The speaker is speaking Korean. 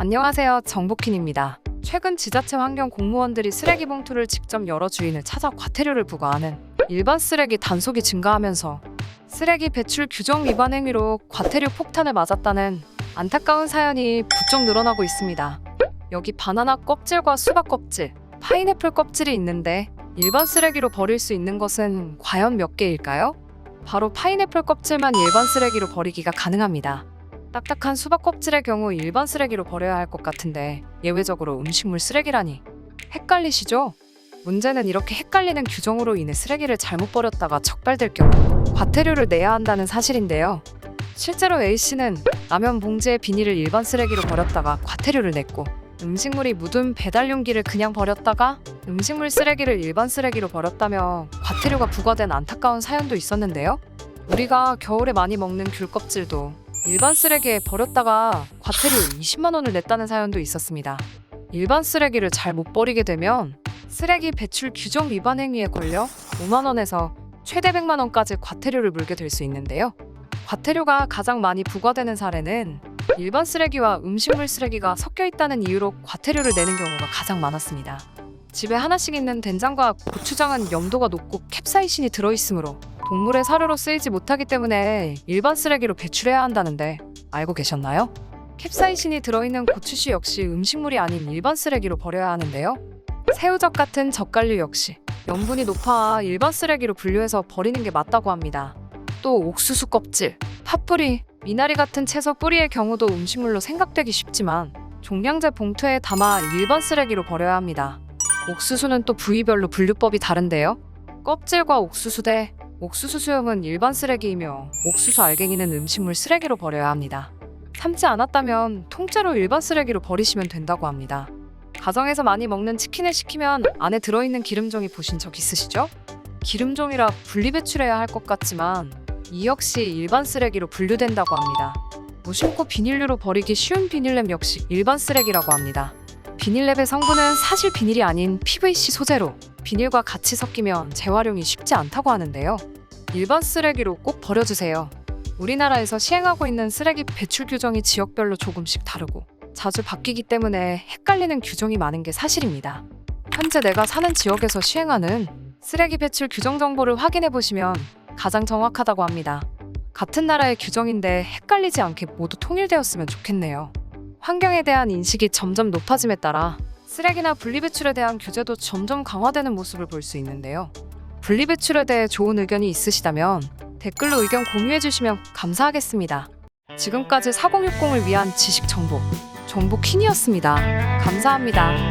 안녕하세요. 정복희입니다. 최근 지자체 환경 공무원들이 쓰레기 봉투를 직접 열어 주인을 찾아 과태료를 부과하는 일반 쓰레기 단속이 증가하면서 쓰레기 배출 규정 위반 행위로 과태료 폭탄을 맞았다는 안타까운 사연이 부쩍 늘어나고 있습니다. 여기 바나나 껍질과 수박 껍질, 파인애플 껍질이 있는데 일반 쓰레기로 버릴 수 있는 것은 과연 몇 개일까요? 바로 파인애플 껍질만 일반 쓰레기로 버리기가 가능합니다. 딱딱한 수박 껍질의 경우 일반 쓰레기로 버려야 할 것 같은데 예외적으로 음식물 쓰레기라니 헷갈리시죠? 문제는 이렇게 헷갈리는 규정으로 인해 쓰레기를 잘못 버렸다가 적발될 경우 과태료를 내야 한다는 사실인데요. 실제로 A씨는 라면 봉지에 비닐을 일반 쓰레기로 버렸다가 과태료를 냈고, 음식물이 묻은 배달 용기를 그냥 버렸다가 음식물 쓰레기를 일반 쓰레기로 버렸다며 과태료가 부과된 안타까운 사연도 있었는데요. 우리가 겨울에 많이 먹는 귤 껍질도 일반 쓰레기에 버렸다가 과태료 20만 원을 냈다는 사연도 있었습니다. 일반 쓰레기를 잘 못 버리게 되면 쓰레기 배출 규정 위반 행위에 걸려 5만 원에서 최대 100만 원까지 과태료를 물게 될 수 있는데요. 과태료가 가장 많이 부과되는 사례는 일반 쓰레기와 음식물 쓰레기가 섞여 있다는 이유로 과태료를 내는 경우가 가장 많았습니다. 집에 하나씩 있는 된장과 고추장은 염도가 높고 캡사이신이 들어있으므로 동물의 사료로 쓰이지 못하기 때문에 일반 쓰레기로 배출해야 한다는데 알고 계셨나요? 캡사이신이 들어있는 고추씨 역시 음식물이 아닌 일반 쓰레기로 버려야 하는데요. 새우젓 같은 젓갈류 역시 염분이 높아 일반 쓰레기로 분류해서 버리는 게 맞다고 합니다. 또 옥수수 껍질, 팥뿌리, 미나리 같은 채소 뿌리의 경우도 음식물로 생각되기 쉽지만 종량제 봉투에 담아 일반 쓰레기로 버려야 합니다. 옥수수는 또 부위별로 분류법이 다른데요. 껍질과 옥수수 대 옥수수 수염은 일반 쓰레기이며 옥수수 알갱이는 음식물 쓰레기로 버려야 합니다. 삶지 않았다면 통째로 일반 쓰레기로 버리시면 된다고 합니다. 가정에서 많이 먹는 치킨을 시키면 안에 들어있는 기름종이 보신 적 있으시죠? 기름종이라 분리배출해야 할 것 같지만 이 역시 일반 쓰레기로 분류된다고 합니다. 무심코 비닐류로 버리기 쉬운 비닐랩 역시 일반 쓰레기라고 합니다. 비닐랩의 성분은 사실 비닐이 아닌 PVC 소재로 비닐과 같이 섞이면 재활용이 쉽지 않다고 하는데요. 일반 쓰레기로 꼭 버려주세요. 우리나라에서 시행하고 있는 쓰레기 배출 규정이 지역별로 조금씩 다르고 자주 바뀌기 때문에 헷갈리는 규정이 많은 게 사실입니다. 현재 내가 사는 지역에서 시행하는 쓰레기 배출 규정 정보를 확인해 보시면 가장 정확하다고 합니다. 같은 나라의 규정인데 헷갈리지 않게 모두 통일되었으면 좋겠네요. 환경에 대한 인식이 점점 높아짐에 따라 쓰레기나 분리배출에 대한 규제도 점점 강화되는 모습을 볼 수 있는데요. 분리배출에 대해 좋은 의견이 있으시다면 댓글로 의견 공유해 주시면 감사하겠습니다. 지금까지 4060을 위한 지식정보 정보퀸이었습니다. 감사합니다.